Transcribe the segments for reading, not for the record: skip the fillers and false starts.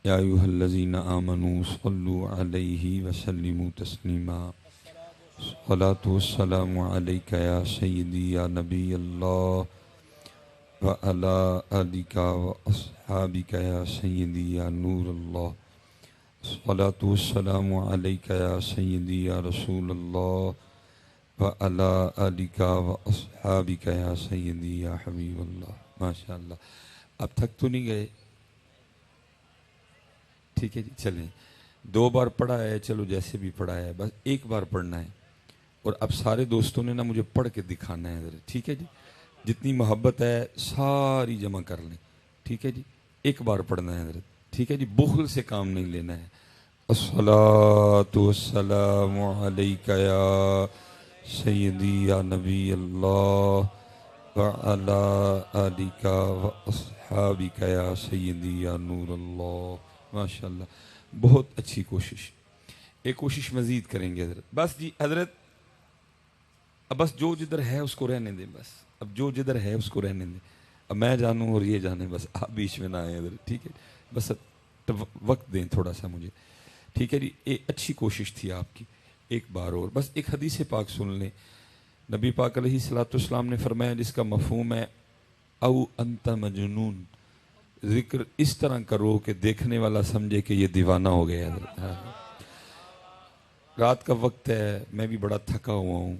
या अय्युहल्लज़ीना आमनू सल्लु अलैहि वसल्लिमू तस्लीमा। सलातु वस्सलामु अलैका या सय्यदी या नबी अल्लाह व अला आलिका व अस्हाबिका या सय्यदी या नूर अल्लाह। सलातु वस्सलामु अलैका या सय्यदी या रसूल अल्लाह व अला आलिका व अस्हाबिका या सय्यदी या हबीब अल्लाह। माशाअल्लाह। अब थक तो नहीं गए? ठीक है जी, चलें। 2 बार पढ़ा है, चलो जैसे भी पढ़ा है, बस एक बार पढ़ना है। और अब सारे दोस्तों ने ना मुझे पढ़ के दिखाना है ज़रा, ठीक है जी। जितनी मोहब्बत है सारी जमा कर लें, ठीक है जी। एक बार पढ़ना है ज़रा, ठीक है जी। बुखल से काम नहीं लेना है। अस्सलातु वस्सलामु अलैका या सय्यदी या नबी अल्लाह व अला आलिका व अस्हाबिका या सय्यदी या नूर अल्लाह। माशाअल्लाह, बहुत अच्छी कोशिश। एक कोशिश मज़ीद करेंगे हजरत। बस जी हजरत, अब बस जो जिधर है उसको रहने दें। बस अब जो जिधर है उसको रहने दें। अब मैं जानूँ और ये जाने, बस आप बीच में ना आए हजरत, ठीक है। बस वक्त दें थोड़ा सा मुझे, ठीक है जी। एक अच्छी कोशिश थी आपकी। एक बार और बस एक हदीस पाक सुन लें। नबी पाक अलैहिस्सलाम ने फरमाया, जिसका मफहूम है औ अंत मजनून, जिक्र इस तरह करो कि देखने वाला समझे कि ये दीवाना हो गया है। रात का वक्त है, मैं भी बड़ा थका हुआ हूँ।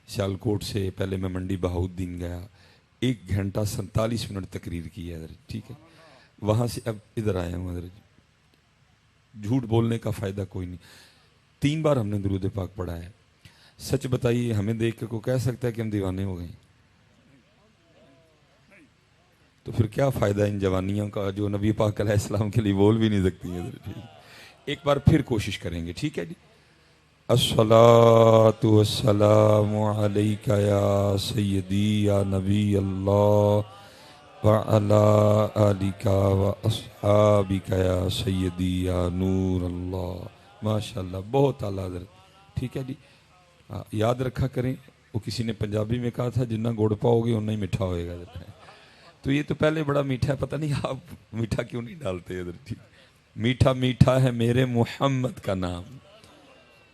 सियालकोट से पहले मैं मंडी बहाउद्दीन गया, 1 घंटा 47 मिनट तकरीर की है, ठीक है। वहाँ से अब इधर आया हूँ हजरत। झूठ बोलने का फ़ायदा कोई नहीं। 3 बार हमने दुरूद पाक पढ़ा है। सच बताइए, हमें देख के को कह सकता है कि हम दीवाने हो गए? तो फिर क्या फ़ायदा इन जवानियों का जो नबी पाक अलैहिस्सलाम के लिए बोल भी नहीं सकती है। एक बार फिर कोशिश करेंगे, ठीक है जी। अस्सलातु वस्सलामु अलैका या सय्यदी या नबी अल्लाह व अला आलिका व अस्हाबिका या सय्यदी या नूर अल्लाह। माशाअल्लाह, बहुत आला हज़रत, ठीक है जी। याद रखा करें, वो किसी ने पंजाबी में कहा था, जितना गुड़ पाओगे उतना ही मीठा होएगा। तो ये तो पहले बड़ा मीठा है, पता नहीं आप मीठा क्यों नहीं डालते इधर, ठीक। मीठा मीठा है मेरे मुहम्मद का नाम,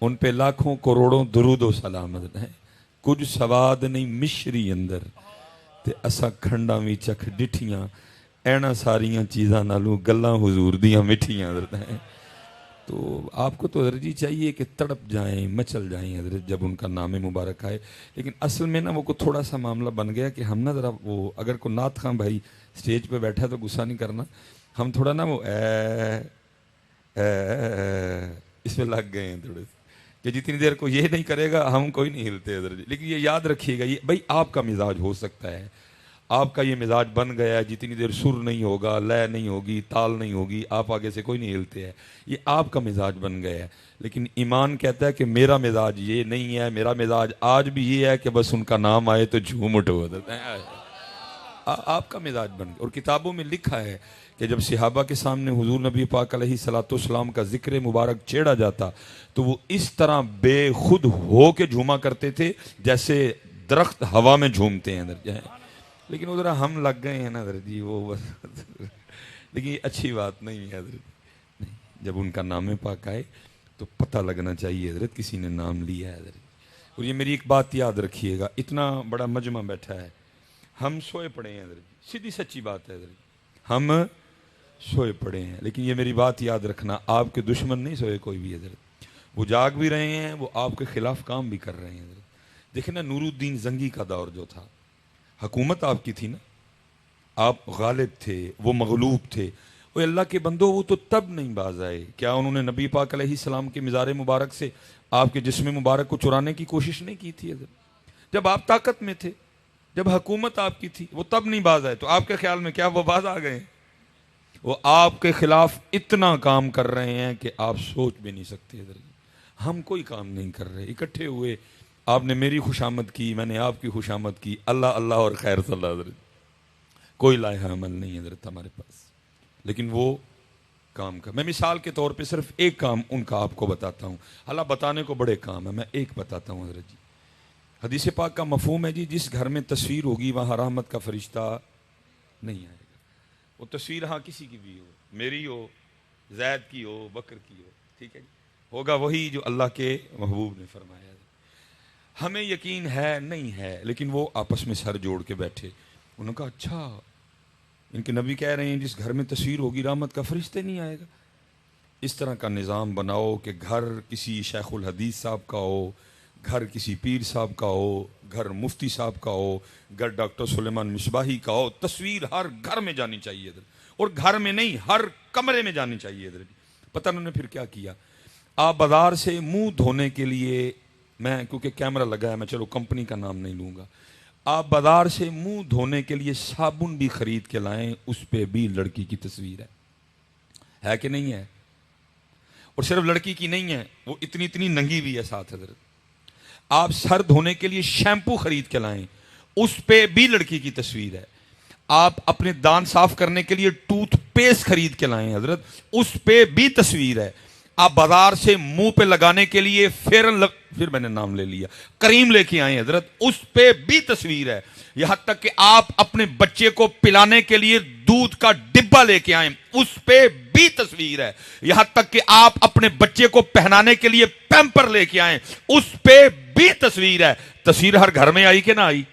उन पे लाखों करोड़ों दुरूद व सलाम है। कुछ सवाद नहीं मिश्री अंदर, ते असा खंडा भी चख डिठियां, ऐना सारियां चीज़ां नालों गल्लां हुजूर दियां मिठियां है। तो आपको तो हजरत चाहिए कि तड़प जाएं, मचल जाएं हजरत जब उनका नाम मुबारक आए। लेकिन असल में ना वो को थोड़ा सा मामला बन गया कि हम ना ज़रा वो, अगर को नात खां भाई स्टेज पे बैठा है तो गुस्सा नहीं करना, हम थोड़ा ना वो इसमें लग गए हैं थोड़े से, कि जितनी देर को ये नहीं करेगा हम कोई नहीं हिलते हजरत। लेकिन ये याद रखिएगा, ये भाई आपका मिजाज हो सकता है, आपका ये मिजाज बन गया है, जितनी देर सुर नहीं होगा, लय नहीं होगी, ताल नहीं होगी, आप आगे से कोई नहीं हिलते हैं। ये आपका मिजाज बन गया है। लेकिन ईमान कहता है कि मेरा मिजाज ये नहीं है, मेरा मिजाज आज भी ये है कि बस उनका नाम आए तो झूम उठो। आपका मिजाज बन गया। और किताबों में लिखा है कि जब सहाबा के सामने हुजूर नबी पाक अलैहिस्सलाम का जिक्र मुबारक छेड़ा जाता तो वो इस तरह बेखुद हो के झूमा करते थे जैसे दरख्त हवा में झूमते हैं। लेकिन उधर हम लग गए हैं ना हजरत जी, वो बस लेकिन ये अच्छी बात नहीं है हजरत। नहीं, जब उनका नाम पाक आए तो पता लगना चाहिए हजरत किसी ने नाम लिया है हजरत। और ये मेरी एक बात याद रखिएगा, इतना बड़ा मजमा बैठा है, हम सोए पड़े हैं हजरत, सीधी सच्ची बात है हजरत, हम सोए पड़े हैं। लेकिन ये मेरी बात याद रखना, आपके दुश्मन नहीं सोए कोई भी हजरत, वो जाग भी रहे हैं, वो आपके खिलाफ काम भी कर रहे हैं हजरत। देखे ना, नूरुद्दीन जंगी का दौर जो था, हुकूमत आपकी थी ना, आप गालिब थे, वो मगलूब थे। वो अल्लाह के बंदो, वो तो तब नहीं बाज आए, क्या उन्होंने नबी पाक अलैहिस्सलाम के मिज़ार मुबारक से आपके जिस्म मुबारक को चुराने की कोशिश नहीं की थी? जब आप ताकत में थे, जब हुकूमत आपकी थी, वो तब नहीं बाज आए, तो आपके ख्याल में क्या वो बाज आ गए? वो आपके खिलाफ इतना काम कर रहे हैं कि आप सोच भी नहीं सकते। हम कोई काम नहीं कर रहे, इकट्ठे हुए, आपने मेरी खुशामद की, मैंने आपकी खुशामद की, अल्लाह अल्लाह और खैर सल्लल्लाहु अलैहि वसल्लम, कोई लाया अमल नहीं है हजरत हमारे पास। लेकिन वो काम का, मैं मिसाल के तौर पे सिर्फ एक काम उनका आपको बताता हूँ, अल्लाह बताने को बड़े काम है, मैं एक बताता हूँ हजरत जी। हदीस पाक का मफहूम है जी, जिस घर में तस्वीर होगी वहाँ रहमत का फरिश्ता नहीं आएगा। वो तस्वीर हाँ किसी की भी हो, मेरी हो, जैद की हो, बकर की हो, ठीक है, होगा वही जो अल्लाह के महबूब ने फरमाया। हमें यकीन है नहीं है, लेकिन वो आपस में सर जोड़ के बैठे। उन्होंने कहा अच्छा, इनके नबी कह रहे हैं जिस घर में तस्वीर होगी रहमत का फरिश्ते नहीं आएगा। इस तरह का निज़ाम बनाओ कि घर किसी शेखुल हदीस साहब का हो, घर किसी पीर साहब का हो, घर मुफ्ती साहब का हो, घर डॉक्टर सुलेमान मिसबाही का हो, तस्वीर हर घर में जानी चाहिए इधर, और घर में नहीं हर कमरे में जानी चाहिए इधर। पता उन्होंने फिर क्या किया, आप बाजार से मुंह धोने के लिए, मैं क्योंकि कैमरा लगा है मैं चलो कंपनी का नाम नहीं लूंगा, आप बाजार से मुंह धोने के लिए साबुन भी खरीद के लाएं, उस पे भी लड़की की तस्वीर है कि नहीं है? और सिर्फ लड़की की नहीं है, वो इतनी इतनी नंगी भी है साथ हजरत। आप सर धोने के लिए शैम्पू खरीद के लाएं, उस पे भी लड़की की तस्वीर है। आप अपने दांत साफ करने के लिए टूथपेस्ट खरीद के लाएं हजरत, उस पे भी तस्वीर है। आप बाजार से मुंह पे लगाने के लिए फिर मैंने नाम ले लिया, करीम लेके आए हजरत, उस पे भी तस्वीर है। यहां तक कि आप अपने बच्चे को पिलाने के लिए दूध का डिब्बा लेके आए, उस पे भी तस्वीर है। यहां तक कि आप अपने बच्चे को पहनाने के लिए पैम्पर लेके आए, उस पे भी तस्वीर है। तस्वीर हर घर में आई कि ना आई?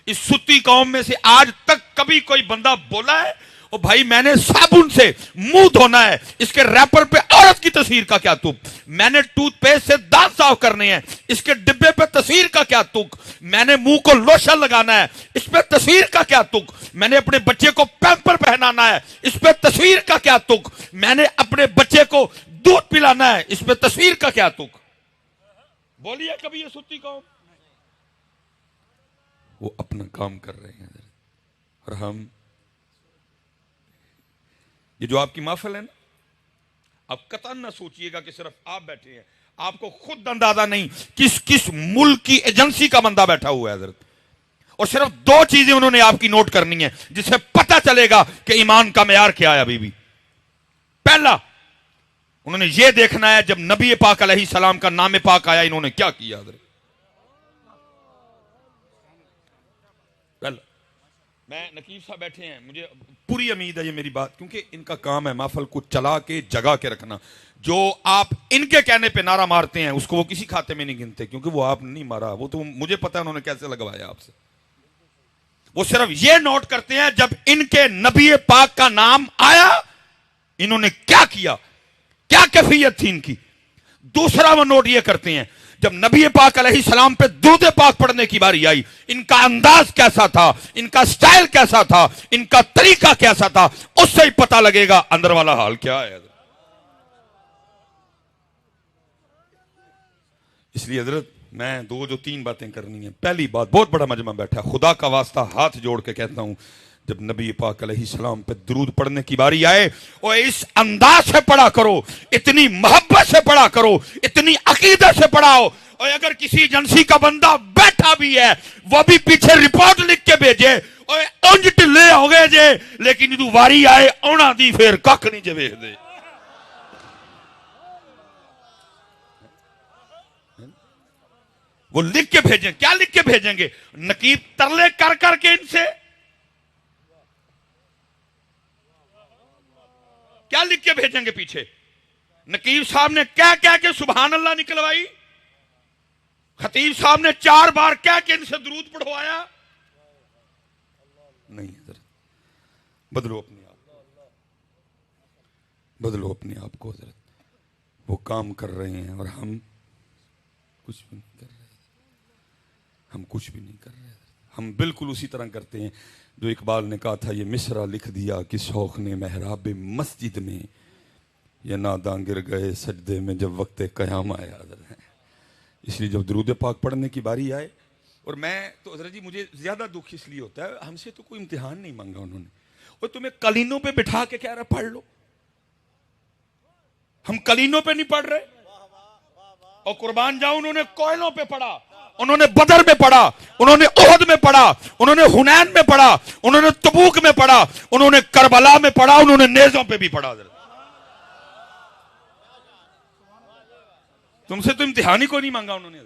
इस सुत्ती कौम में से आज तक कभी कोई बंदा बोला है ओ भाई मैंने साबुन से मुंह धोना है, इसके रैपर पे औरत की तस्वीर का क्या तुक? मैंने टूथपेस्ट से दांत साफ करने हैं, इसके डिब्बे पे तस्वीर का क्या तुक? मैंने मुंह को लोशन लगाना है, इस पे तस्वीर का क्या तुक? मैंने अपने बच्चे को पैम्पर पहनाना है, इस पे तस्वीर का क्या तुक? मैंने अपने बच्चे को दूध पिलाना है, इस पे तस्वीर का क्या तुक? बोलिए कभी ये सुत्ती कौम? वो अपना काम कर रहे हैं और हम, ये जो आपकी महफिल है ना, आप कतन ना सोचिएगा कि सिर्फ आप बैठे हैं, आपको खुद अंदाजा नहीं किस किस मुल्क की एजेंसी का बंदा बैठा हुआ है हजरत। और सिर्फ दो चीजें उन्होंने आपकी नोट करनी है जिससे पता चलेगा कि ईमान का मेयार क्या है अभी भी। पहला, उन्होंने यह देखना है जब नबी पाक अलैहिस्सलाम का नाम पाक आया इन्होंने क्या किया हजरत। मैं नकीब साहब बैठे हैं, मुझे पूरी उम्मीद है ये मेरी बात, क्योंकि इनका काम है महफिल को चला के जगा के रखना। जो आप इनके कहने पे नारा मारते हैं उसको वो किसी खाते में नहीं गिनते, क्योंकि वो आप नहीं मारा, वो तो मुझे पता है उन्होंने कैसे लगवाया आपसे। वो सिर्फ ये नोट करते हैं जब इनके नबी पाक का नाम आया इन्होंने क्या किया, क्या कैफियत थी इनकी। दूसरा वो नोट ये करते हैं जब नबी पाक अलैहिस्सलाम पे दुरूद पाक पढ़ने की बारी आई, इनका अंदाज कैसा था, इनका स्टाइल कैसा था, इनका तरीका कैसा था, उससे ही पता लगेगा अंदर वाला हाल क्या है। इसलिए हजरत मैं दो जो तीन बातें करनी है। पहली बात, बहुत बड़ा मजमा बैठा, खुदा का वास्ता हाथ जोड़ के कहता हूं, जब नबी पाक अलैहिस्सलाम पे दुरूद पढ़ने की बारी आए और इस अंदाज से पढ़ा करो, इतनी मोहब्बत से पढ़ा करो, इतनी अकीदत से पढ़ाओ। और अगर किसी एजेंसी का बंदा बैठा भी है वो भी पीछे रिपोर्ट लिख के भेजे और उंज ढिले हो गए जे, लेकिन तू वारी आए आना दी फिर कख नहीं जे वेख दे। वो लिख के भेजें, क्या लिख के भेजेंगे? नकीब तरले कर करके इनसे क्या लिख के भेजेंगे पीछे? नकीब साहब ने क्या क्या के सुभान अल्लाह निकलवाई, खतीब साहब ने 4 बार क्या के इनसे दुरूद पढ़वाया। नहीं हजरत, बदलो अपने आप, बदलो अपने आप को हजरत। वो काम कर रहे हैं और हम कुछ भी नहीं कर रहे, हम कुछ भी नहीं कर रहे। हम बिल्कुल उसी तरह करते हैं जो इकबाल ने कहा था, ये मिसरा लिख दिया कि शौक ने महराब मस्जिद में, ये नादां गिर गए सजदे में जब वक्त क़याम आया। इसलिए जब दुरूद पाक पढ़ने की बारी आए, और मैं तो हजरत जी मुझे ज्यादा दुख इसलिए होता है, हमसे तो कोई इम्तिहान नहीं मांगा उन्होंने, और तुम्हें कलीनों पे बिठा के कह रहा पढ़ लो। हम कलीनों पे नहीं पढ़ रहे। और कुर्बान जाऊं, उन्होंने कोयलों पे पढ़ा, उन्होंने बदर में पढ़ा, उन्होंने ओहद में पढ़ा, उन्होंने हुनैन में पढ़ा, उन्होंने तबूक में पढ़ा, उन्होंने करबला में पढ़ा, उन्होंने नेज़ों पे भी पढ़ा। तुमसे तो इम्तिहान ही को नहीं मांगा उन्होंने।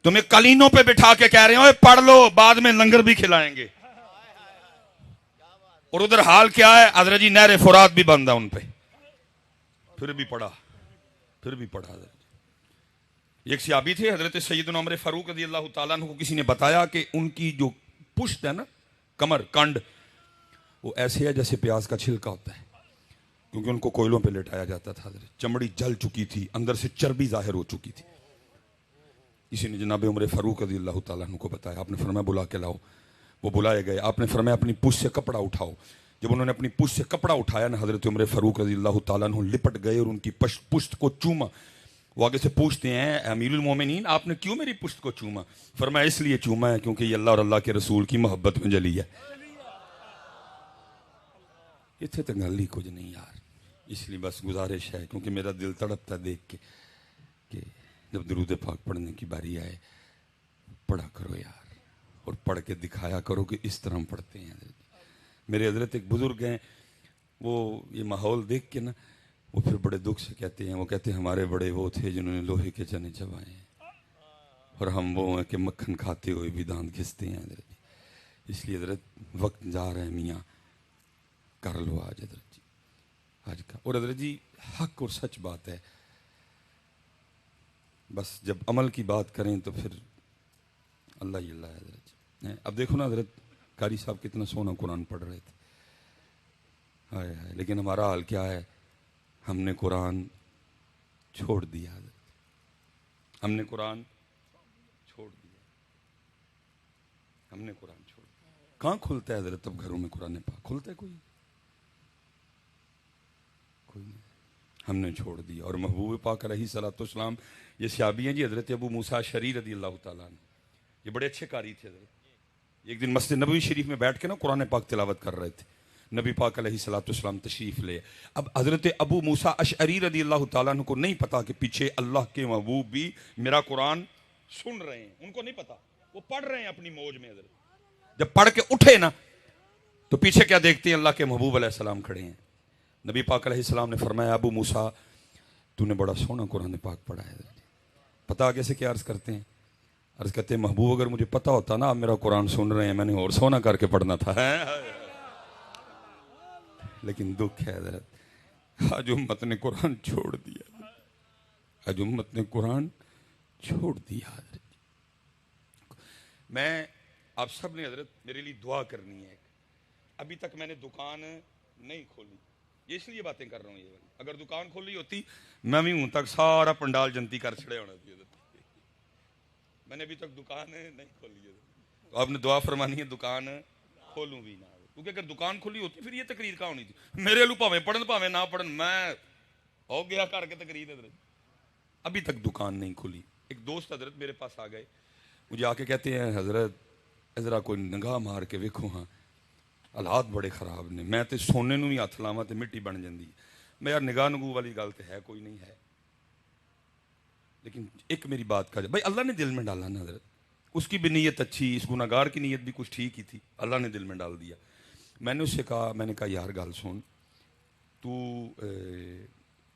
तुम्हें कलीनों पे बिठा के कह रहे हो पढ़ लो, बाद में लंगर भी खिलाएंगे। और उधर हाल क्या है, हजरत जी नहर फुरात भी बंद है उन पे, फिर भी पढ़ा हजरत। एक सहाबी थे हजरत सैयदना उमर फारूक रज़ी अल्लाह ताला अन्हु को किसी ने बताया कि उनकी जो पुश्त है ना, कमर कंड, वो ऐसे है जैसे प्याज का छिलका होता है, क्योंकि उनको कोयलों पे लेटाया जाता था हजरत। चमड़ी जल चुकी थी, अंदर से चर्बी जाहिर हो चुकी थी। किसी ने जनाब उमर फारूक रज़ी अल्लाह ताला अन्हु को बताया, आपने फरमाया बुला के लाओ। वो बुलाए गए, आपने फरमाया अपनी पुश्त से कपड़ा उठाओ। जब उन्होंने अपनी पुश्त से कपड़ा उठाया ना, हजरत उमर फारूक रज़ी अल्लाह ताला अन्हु लिपट गए और उनकी पुश्त को चूमा। वो आगे से पूछते हैं, अमीरुल मोमिनीन आपने क्यों मेरी पुश्त को चूमा? फरमाया इसलिए चूमा है क्योंकि ये अल्लाह और अल्लाह के रसूल की मोहब्बत में जली है। इतने तो गल ही कुछ नहीं यार, इसलिए बस गुजारिश है, क्योंकि मेरा दिल तड़पता देख के कि जब दुरूद पाक पढ़ने की बारी आए, पढ़ा करो यार, और पढ़ के दिखाया करो कि इस तरह हम पढ़ते हैं। मेरे हजरत एक बुजुर्ग हैं, वो ये माहौल देख के ना, वो फिर बड़े दुख से कहते हैं, वो कहते हैं हमारे बड़े वो थे जिन्होंने लोहे के चने चबाए और हम वो हैं कि मक्खन खाते हुए भी दांत घिसते हैं हजरत जी। इसलिए हजरत वक्त जा रहे हैं मियाँ, कर लो आज हजरत जी आज का। और हजरत जी हक और सच बात है, बस जब अमल की बात करें तो फिर अल्लाह ही अल्लाह है हजरत जी। अब देखो ना हजरत कारी साहब कितना सोना कुरान पढ़ रहे थे, हाय हाय, लेकिन हमारा हाल क्या है, हमने कुरान छोड़ दिया हजरत, हमने कुरान छोड़ दिया, हमने कुरान छोड़ दिया। कहाँ खुलता है हजरत तब घरों में कुरान पाक खुलता है? कोई नहीं, हमने छोड़ दिया। और महबूब पाक अलैहिस्सलाम, ये सहाबी हैं जी, हजरत अबू मूसा अशअरी रज़ी अल्लाह ताला अन्हु, ये बड़े अच्छे कारी थे हजरत। एक दिन मस्जिद नबवी शरीफ में बैठ के ना कुरान पाक तिलावत कर रहे थे, नबी पाक अलैहिस्सलाम तशरीफ ले। अब हजरत अबू मूसा अशअरी रज़ी अल्लाह ताला अन्हु को नहीं पता कि पीछे अल्लाह के महबूब भी मेरा कुरान सुन रहे हैं, उनको नहीं पता, वो पढ़ रहे हैं अपनी मौज में हजरत। जब पढ़ के उठे ना तो पीछे क्या देखते हैं, अल्लाह के महबूब अलैहिस्सलाम खड़े हैं। नबी पाक अलैहिस्सलाम ने फरमाया, अबू मूसा तूने बड़ा सोना कुरान पाक पढ़ा है। पता आगे से क्या अर्ज करते हैं, अर्ज करते हैं महबूब अगर मुझे पता होता ना आप मेरा कुरान सुन रहे हैं, मैंने और सोना करके पढ़ना था। लेकिन दुख है हजरत, आज उम्मत ने कुरान छोड़ दिया, आज उम्मत ने कुरान छोड़ दिया हजरत। मैं आप सब ने हजरत मेरे लिए दुआ करनी है। अभी तक मैंने दुकान नहीं खोली, ये इसलिए बातें कर रहा हूँ। ये अगर दुकान खोली होती मैं भी हूं तक सारा पंडाल जनती कर छड़े होना थी। मैंने अभी तक दुकान नहीं खोली है, तो आपने दुआ फरमानी है दुकान खोलूं भी ना, क्योंकि अगर दुकान खुली होती फिर ये तकरीर कहाँ होनी थी। मेरे लू भावें पढ़न भावें ना पढ़न, मैं हो गया करके तकरीर हजरत। अभी तक दुकान नहीं खुली। एक दोस्त हजरत मेरे पास आ गए, मुझे आके कहते हैं हजरत जरा कोई निगाह मार के वेखो, हाँ हालात बड़े खराब ने, मैं तो सोने नूं भी हथ लावां तो मिट्टी बन जाती। मैं यार निगाह नगू वाली गल तो है कोई नहीं है, लेकिन एक मेरी बात का भाई अल्लाह ने दिल में डाला ना हजरत, उसकी भी नीयत अच्छी, इस गुनाहगार की नीयत भी कुछ ठीक ही थी, अल्लाह ने दिल में डाल दिया। मैंने उससे कहा, मैंने कहा यार गल सुन, तू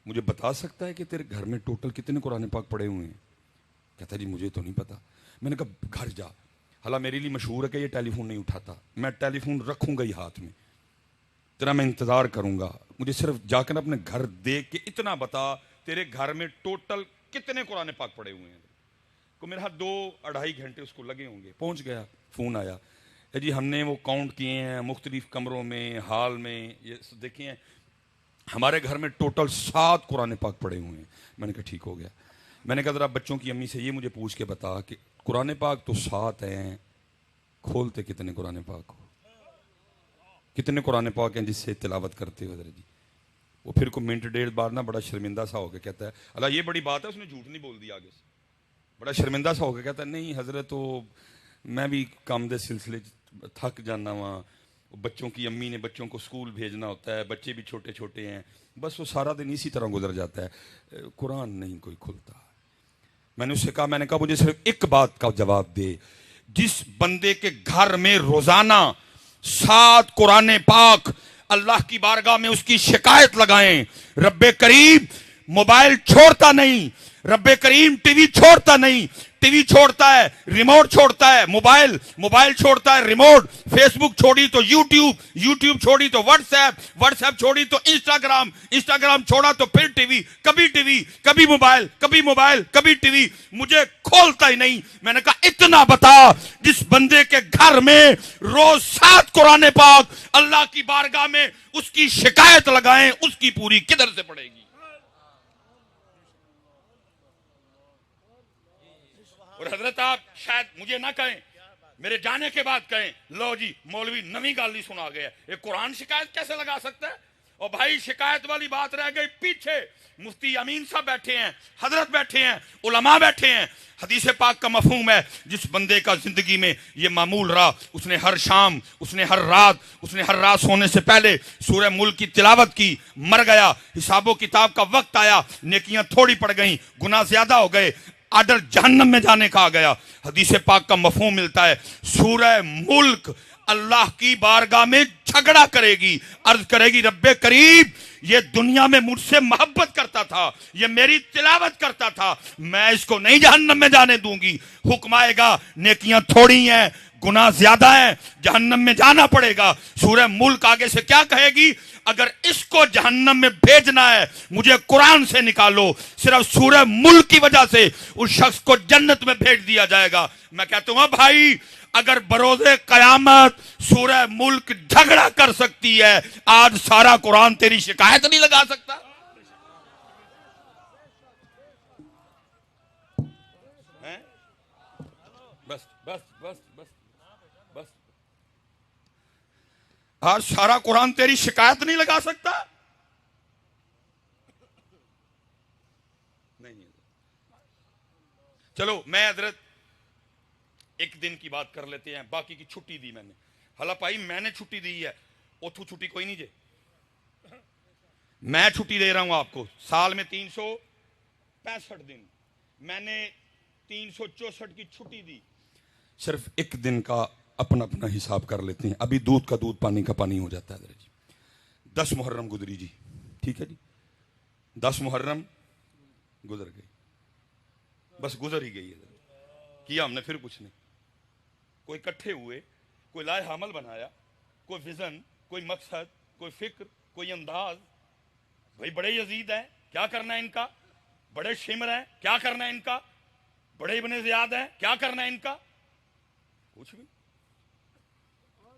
मुझे बता सकता है कि तेरे घर में टोटल कितने कुरान पाक पढ़े हुए हैं? कहता जी मुझे तो नहीं पता। मैंने कहा घर जा, हालांकि मेरे लिए मशहूर है कि ये टेलीफोन नहीं उठाता, मैं टेलीफोन रखूंगा ही हाथ में, तेरा मैं इंतजार करूंगा, मुझे सिर्फ जाकर अपने घर देख के इतना बता तेरे घर में टोटल कितने कुरान पाक पढ़े हुए हैं। को मेरे हाथ 2-2.5 घंटे उसको लगे होंगे। पहुंच गया, फोन आया, जी हमने वो काउंट किए हैं मुख्तलिफ कमरों में, हाल में, ये देखे हैं, हमारे घर में टोटल 7 कुरान पाक पढ़े हुए हैं। मैंने कहा ठीक हो गया। मैंने कहा जरा बच्चों की अम्मी से ये मुझे पूछ के बता कि कुरान पाक तो 7 हैं, खोलते कितने कुरान पाक हो, कितने कुरान पाक हैं जिससे तिलावत करते हो हजरत जी। वो फिर को मिनट डेढ़ बार ना बड़ा शर्मिंदा सा होकर कहता है, अल्लाह ये बड़ी बात है, उसने झूठ नहीं बोल दिया आगे से। बड़ा शर्मिंदा सा होकर कहता है, नहीं हजरत तो मैं भी काम के सिलसिले थक जाना वहाँ, बच्चों की अम्मी ने बच्चों को स्कूल भेजना होता है, बच्चे भी छोटे छोटे हैं, बस वो सारा दिन इसी तरह गुजर जाता है, कुरान नहीं कोई खुलता। मैंने उससे कहा, मैंने कहा मुझे सिर्फ एक बात का जवाब दे, जिस बंदे के घर में रोजाना 7 कुरान पाक अल्लाह की बारगाह में उसकी शिकायत लगाएं, रब्बे करीम मोबाइल छोड़ता नहीं, रब्बे करीम टीवी छोड़ता नहीं, टीवी छोड़ता है, रिमोट छोड़ता है, मोबाइल छोड़ता है, रिमोट, फेसबुक छोड़ी तो यूट्यूब छोड़ी तो व्हाट्सएप छोड़ी तो इंस्टाग्राम छोड़ा तो फिर टीवी, कभी मोबाइल, कभी टीवी, मुझे खोलता ही नहीं। मैंने कहा इतना बता, जिस बंदे के घर में रोज 7 कुरान पाक अल्लाह की बारगाह में उसकी शिकायत लगाएं, उसकी पूरी किधर से पड़ेगी? और हजरत आप शायद मुझे ना कहें, मेरे जाने के बाद कहें, लो जी मौलवी नवी गाली सुना गया, ये कुरान शिकायत कैसे लगा सकता है? और भाई शिकायत वाली बात रह गई पीछे। मुफ्ती अमीन साहब बैठे हैं, हजरत बैठे हैं, उलमा बैठे हैं। हदीस पाक का मफहूम है, जिस बंदे का जिंदगी में ये मामूल रहा, उसने हर शाम, उसने हर रात सोने से पहले सूरह मुल्क की तिलावत की, मर गया, हिसाबो किताब का वक्त आया, नेकियां थोड़ी पड़ गई, गुनाह ज्यादा हो गए, आर्डर जहन्नम में जाने का आ गया। हदीस पाक का मफहूम मिलता है, सूरह मुल्क अल्लाह की बारगाह में झगड़ा करेगी, अर्ज करेगी, रब्बे करीब, ये दुनिया में मुझसे मोहब्बत करता था, ये मेरी तिलावत करता था, मैं इसको नहीं जहन्नम में जाने दूंगी। हुक्म आएगा, नेकियां थोड़ी हैं, गुनाह ज्यादा है, जहन्नम में जाना पड़ेगा। सूरह मुल्क आगे से क्या कहेगी? अगर इसको जहन्नम में भेजना है, मुझे कुरान से निकालो, सिर्फ सूरह मुल्क की वजह से उस शख्स को जन्नत में भेज दिया जाएगा। मैं कहता हूं भाई, अगर बरोज़े कयामत सूरह मुल्क झगड़ा कर सकती है, आज सारा कुरान तेरी शिकायत नहीं लगा सकता? है? बस आज सारा कुरान तेरी शिकायत नहीं लगा सकता? नहीं। चलो मैं हजरत एक दिन की बात कर लेते हैं, बाकी की छुट्टी दी मैंने। हला भाई मैंने छुट्टी दी है, उथू छुट्टी कोई नहीं जे, मैं छुट्टी दे रहा हूं आपको। साल में 365 दिन, मैंने 364 की छुट्टी दी। सिर्फ एक दिन का अपना अपना हिसाब कर लेते हैं। अभी दूध का दूध, पानी का पानी हो जाता है जी। 10 मुहर्रम गुजरी जी, ठीक है जी, 10 मुहर्रम गुजर गई, बस गुजर ही गई है, किया हमने फिर कुछ नहीं। कोई इकट्ठे हुए, कोई लाए हमल बनाया, कोई विजन, कोई मकसद, कोई फिक्र, कोई अंदाज। भाई बड़े यजीद हैं, क्या करना है इनका? बड़े शिमर हैं, क्या करना है इनका? बड़े इब्ने ज़ियाद हैं, क्या करना है इनका? कुछ भी।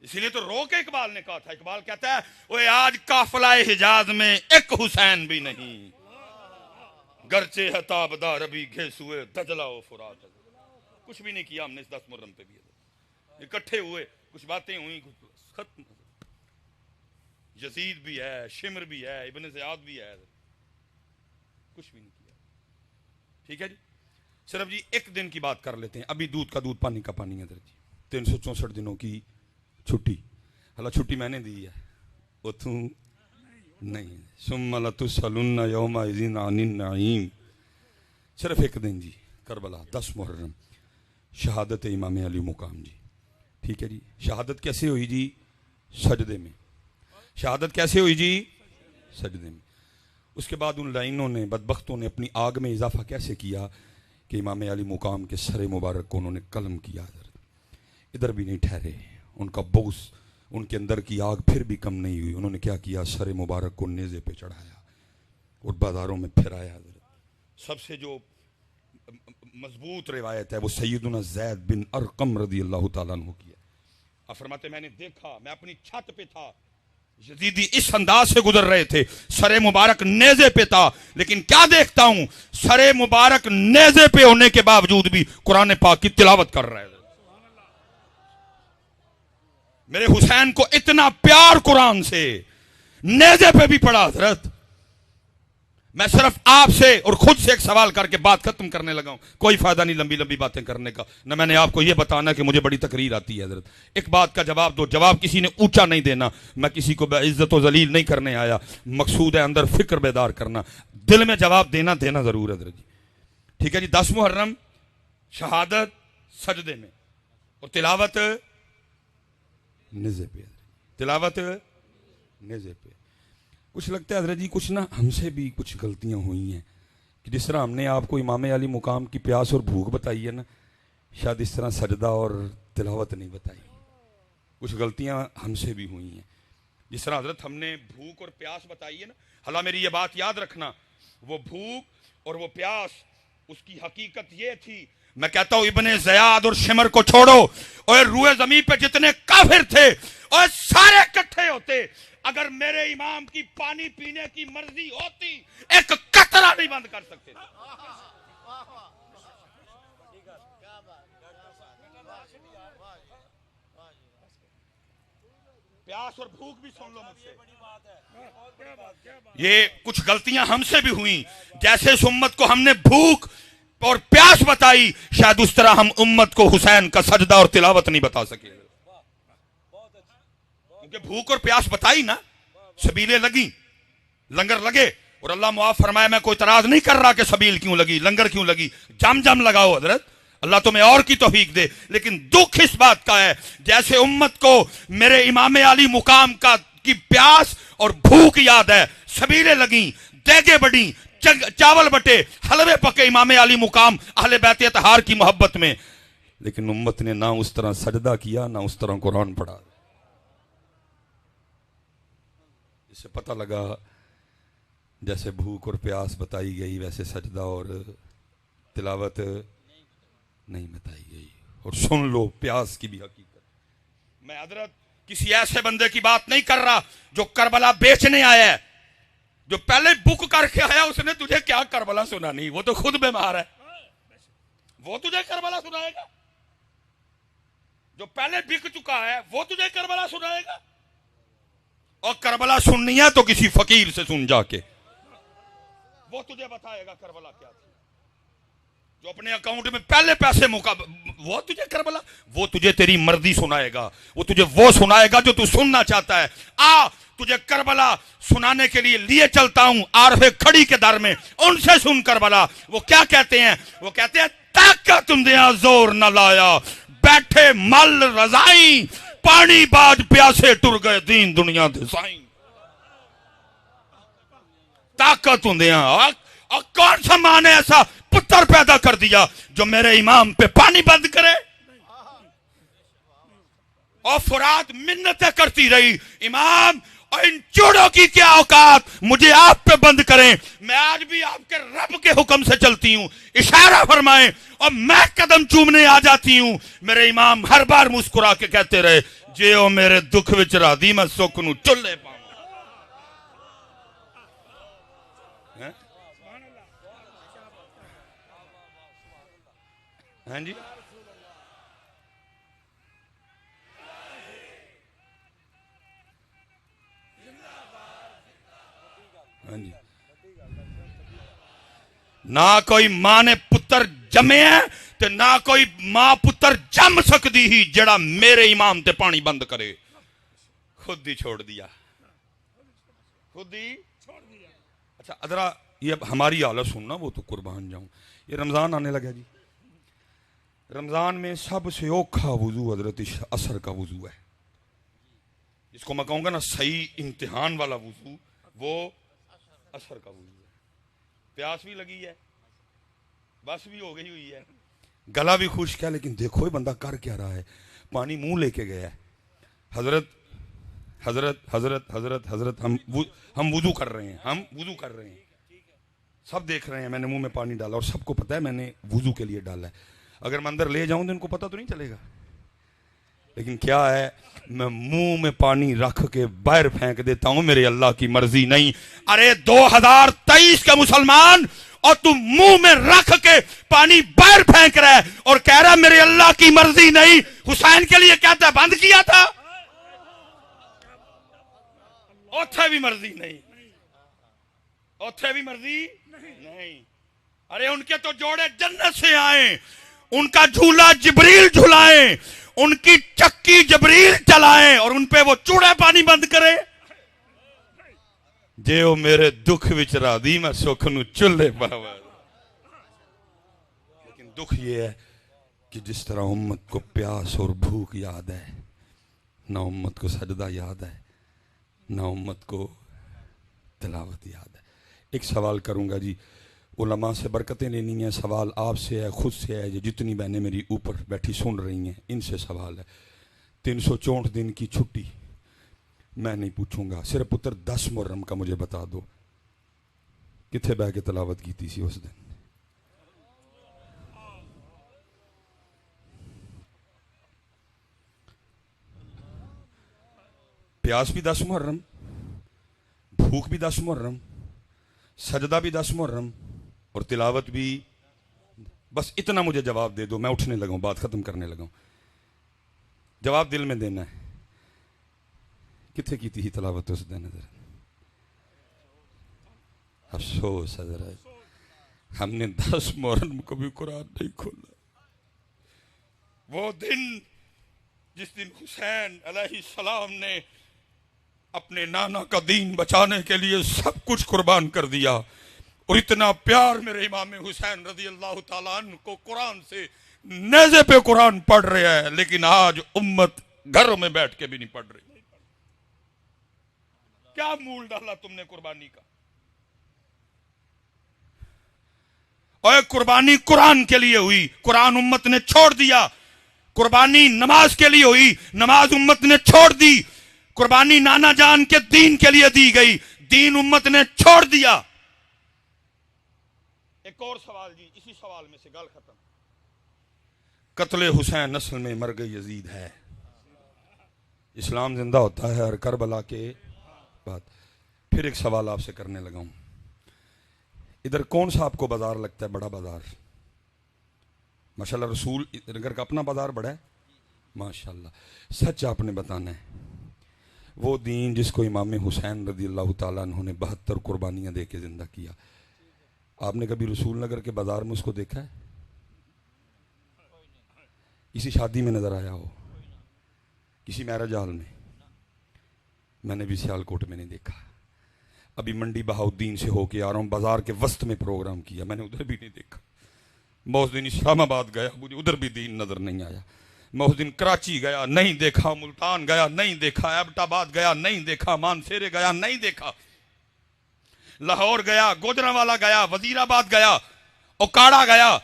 इसीलिए तो रो के इकबाल ने कहा था, इकबाल कहता है, ओए आज काफिलाए हिजाज में एक हुसैन भी नहीं, गरचे हताबदा रबी घेसुए दजला व फुरात। कुछ भी नहीं किया हमने इस 10 मुहर्रम पे भी। इकट्ठे हुए, कुछ बातें हुई, खत्म। यजीद भी है, शिमर भी है, इब्ने ज़ियाद भी है, कुछ भी नहीं किया। ठीक है जी, सिर्फ जी एक दिन की बात कर लेते हैं। अभी दूध का दूध, पानी का पानी है जी। 364 दिनों की छुट्टी। हला छुट्टी मैंने दी है, उथू नहीं। सुम्मा लतुसअलुन्ना यौमइज़िन अनिन नईम। सिर्फ एक दिन जी, करबला 10 मुहर्रम, शहादत इमाम अली मुकाम जी। ठीक है जी, शहादत कैसे हुई जी? सजदे में। शहादत कैसे हुई जी? सजदे में। उसके बाद उन लाइनों ने, बदबख्तों ने अपनी आग में इजाफा कैसे किया कि इमाम अली मुकाम के सर मुबारक को उन्होंने कलम किया। इधर भी नहीं ठहरे, उनका बोस, उनके अंदर की आग फिर भी कम नहीं हुई। उन्होंने क्या किया? सर मुबारक को नेज़े पे चढ़ाया और बाजारों में फिराया। सबसे जो मजबूत रिवायत है वो सैयदुना ज़ैद बिन अरकम रज़ी अल्लाह तआला अन्हु की है। आप फरमाते, मैंने देखा, मैं अपनी छत पे था, यजीदी इस अंदाज से गुजर रहे थे, सरे मुबारक नेज़े पे था, लेकिन क्या देखता हूं, सरे मुबारक नेज़े पे होने के बावजूद भी कुरान पाक की तिलावत कर रहे थे। मेरे हुसैन को इतना प्यार कुरान से, नेज़े पे भी पड़ा। हजरत मैं सिर्फ आपसे और खुद से एक सवाल करके बात खत्म करने लगा हूं। कोई फायदा नहीं लंबी लंबी बातें करने का, न मैंने आपको यह बताना कि मुझे बड़ी तकरीर आती है। हजरत एक बात का जवाब दो, जवाब किसी ने ऊंचा नहीं देना, मैं किसी को बेइज्जत व जलील नहीं करने आया। मकसूद है अंदर फिक्र बेदार करना, दिल में जवाब देना जरूर है हजरत जी। ठीक है जी, 10 मुहर्रम, शहादत सजदे में और तिलावत नेज़े पे, तिलावत नेज़े पे। कुछ लगता है हजरत जी कुछ ना हमसे भी कुछ गलतियां हुई हैं कि जिस तरह हमने आपको इमाम अली मुकाम की प्यास और भूख बताई है ना, शायद इस तरह सजदा और तिलावत नहीं बताई। कुछ गलतियां हमसे भी हुई हैं। जिस तरह हजरत हमने भूख और प्यास बताई है ना, हला मेरी ये बात याद रखना, वो भूख और वो प्यास उसकी हकीकत ये थी। मैं कहता हूं इब्ने ज़ियाद और शिमर को छोड़ो और रूए जमीन पे जितने काफिर थे और सारे इकट्ठे होते, अगर मेरे इमाम की पानी पीने की मर्जी होती एक कतरा नहीं बंद कर सकते थे। प्यास और भूख भी सुन लो मुझसे। ये कुछ गलतियां हमसे भी हुई, जैसे इस उम्मत को हमने भूख और प्यास बताई, शायद उस तरह हम उम्मत को हुसैन का सजदा और तिलावत नहीं बता सके। क्योंकि भूख और प्यास बताई ना, सबीलें लगी, लंगर लगे, और अल्लाह मुआफ फरमाए, मैं कोई तराज नहीं कर रहा कि सबील क्यों लगी, लंगर क्यों लगी, जम जम लगाओ हजरत, अल्लाह तुम्हें और की तौफीक दे। लेकिन दुख इस बात का है, जैसे उम्मत को मेरे इमाम अली मुकाम का की प्यास और भूख याद है, सबीलें लगी, देगे बढ़ी, चावल बटे, हलवे पके इमाम अली मुकाम अहले बैत अतहार की मोहब्बत में, लेकिन उम्मत ने ना उस तरह सजदा किया, ना उस तरह कुरान पढ़ा। इससे पता लगा जैसे भूख और प्यास बताई गई, वैसे सजदा और तिलावत नहीं बताई गई। और सुन लो प्यास की भी हकीकत। मैं हजरत किसी ऐसे बंदे की बात नहीं कर रहा जो करबला बेचने आया है, जो पहले बुक करके आया, उसने तुझे क्या करबला सुनानी, वो तो खुद बीमार है, वो तुझे करबला सुनाएगा। जो पहले बिक चुका है वो तुझे करबला सुनाएगा। और करबला सुननी है तो किसी फकीर से सुन जाके, वो तुझे बताएगा करबला क्या थी। जो अपने अकाउंट में पहले पैसे मुका, वो तुझे करबला, वो तुझे तेरी मर्जी सुनाएगा, वो तुझे वो सुनाएगा जो तू सुनना चाहता है। आ तुझे करबला सुनाने के लिए चलता हूं आरफे खड़ी के दर में, उनसे सुन करबला। वो क्या कहते हैं, वो कहते हैं ताकत तुंदिया जोर न लाया, बैठे मल रजाई, पानी बाज प्यासे टुर गए दीन दुनिया दे साईं। ताकत होंदिया, और कौन सा मां ने ऐसा पुत्र पैदा कर दिया जो मेरे इमाम पे पानी बंद करे। और फुरात मिन्नतें करती रही, इमाम और इन चूड़ों की क्या औकात, मुझे आप पे बंद करें, मैं आज भी आपके रब के हुक्म से चलती हूं, इशारा फरमाएं और मैं कदम चूमने आ जाती हूं। मेरे इमाम हर बार मुस्कुरा के कहते रहे, जे ओ मेरे दुख विच राधी मैं सुख नू चुल्ले पाऊं। हाँ जी, हाँ जी। ना कोई मां ने पुत्र जमे है ते ना कोई मां पुत्र जम सकती ही जड़ा मेरे इमाम ते पानी बंद करे। खुद ही छोड़ दिया, खुद ही छोड़ दिया। अच्छा अदरा ये हमारी हालत सुनना, वो तो कुर्बान जाऊं। ये रमजान आने लगा जी, रमजान में सबसे औखा वुजू हजरत असर का वुजू है, जिसको मैं कहूंगा ना सही इम्तिहान वाला वुजू, वो असर का वुजू है। प्यास भी लगी है, बस भी हो गई हुई है, गला भी खुश्क है, लेकिन देखो ये बंदा कर क्या रहा है, पानी मुंह लेके गया है। हजरत हजरत हजरत हजरत हजरत हम वुजू कर रहे हैं, हम वुजू कर रहे हैं, सब देख रहे हैं, मैंने मुंह में पानी डाला और सबको पता है मैंने वुजू के लिए डाला है। अगर मैं अंदर ले जाऊं तो इनको पता तो नहीं चलेगा, लेकिन क्या है, मैं मुंह में पानी रख के बाहर फेंक देता हूं, मेरे अल्लाह की मर्जी नहीं। अरे 2023 के मुसलमान, और तू मुंह में रख के पानी बाहर फेंक रहा है और कह रहा मेरे अल्लाह की मर्जी नहीं। हुसैन के लिए कहता है बंद किया था, ओथे भी मर्जी नहीं, ओथे भी मर्जी नहीं। अरे उनके तो जोड़े जन्नत से आए, उनका झूला जिब्रील झुलाए, उनकी चक्की जिब्रील चलाए और उनपे वो चूड़ा पानी बंद करे। जे ओ मेरे दुख विच राधी मैं सुख नू चुल्ले पावा। लेकिन दुख ये है कि जिस तरह उम्मत को प्यास और भूख याद है, ना उम्मत को सजदा याद है, ना उम्मत को तिलावत याद है। एक सवाल करूंगा जी, उलमा से बरकतें लेनी है। सवाल आपसे है, खुद से है, ये जितनी बहनें मेरी ऊपर बैठी सुन रही हैं इनसे सवाल है। 364 दिन की छुट्टी मैं नहीं पूछूंगा, सिर्फ पुत्र 10 मुहर्रम का मुझे बता दो किथे बह के तलावत की थी उस दिन। प्यास भी 10 मुहर्रम, भूख भी 10 मुहर्रम, सजदा भी 10 मुहर्रम और तिलावत भी। बस इतना मुझे जवाब दे दो, मैं उठने लगा हूं, बात खत्म करने लगा हूं। जवाब दिल में देना है। किथे की थी तिलावत उस दिन? अफसोस हजरत, हमने 10 मुहर्रम को भी कुरान नहीं खोला। वो दिन जिस दिन हुसैन अलैहिस्सलाम ने अपने नाना का दीन बचाने के लिए सब कुछ कुर्बान कर दिया, और इतना प्यार मेरे इमाम हुसैन रज़ी अल्लाह ताला अन्हु को कुरान से, नेज़े पे कुरान पढ़ रहा है, लेकिन आज उम्मत घरों में बैठ के भी नहीं पढ़ रही। क्या मूल डाला तुमने कुर्बानी का? और कुर्बानी कुरान के लिए हुई, कुरान उम्मत ने छोड़ दिया। कुर्बानी नमाज के लिए हुई, नमाज उम्मत ने छोड़ दी। कुर्बानी नाना जान के दीन के लिए दी गई, दीन उम्मत ने छोड़ दिया। एक और सवाल जी, इसी सवाल में से गल खत्म। कत्ले हुसैन नस्ल में मर गई यजीद है, इस्लाम जिंदा होता है हर करबला के बाद। फिर एक सवाल आपसे करने लगा हूं, इधर कौन सा आपको बाजार लगता है बड़ा बाजार? माशाल्लाह रसूल नगर का अपना बाजार बड़ा है माशाल्लाह। सच आपने बताना है, वो दीन जिसको इमाम हुसैन रज़ी अल्लाह ताला अन्हु ने 72 कुर्बानियां दे के जिंदा किया, आपने कभी रसूल नगर के बाजार में उसको देखा है? किसी शादी में नजर आया हो, किसी मैरिज हॉल में? मैंने भी सियालकोट में नहीं देखा। अभी मंडी बहाउद्दीन से होके आ रहा हूँ, बाजार के वस्त में प्रोग्राम किया, मैंने उधर भी नहीं देखा। मैं उस दिन इस्लामाबाद गया, मुझे उधर भी दीन नजर नहीं आया। मैं उस दिन कराची गया, नहीं देखा। मुल्तान गया, नहीं देखा। एबटाबाद गया, नहीं देखा। मानसेरे गया, नहीं देखा। लाहौर गया, गोजरावाला गया, वजीराबाद गया, ओकाड़ा गया,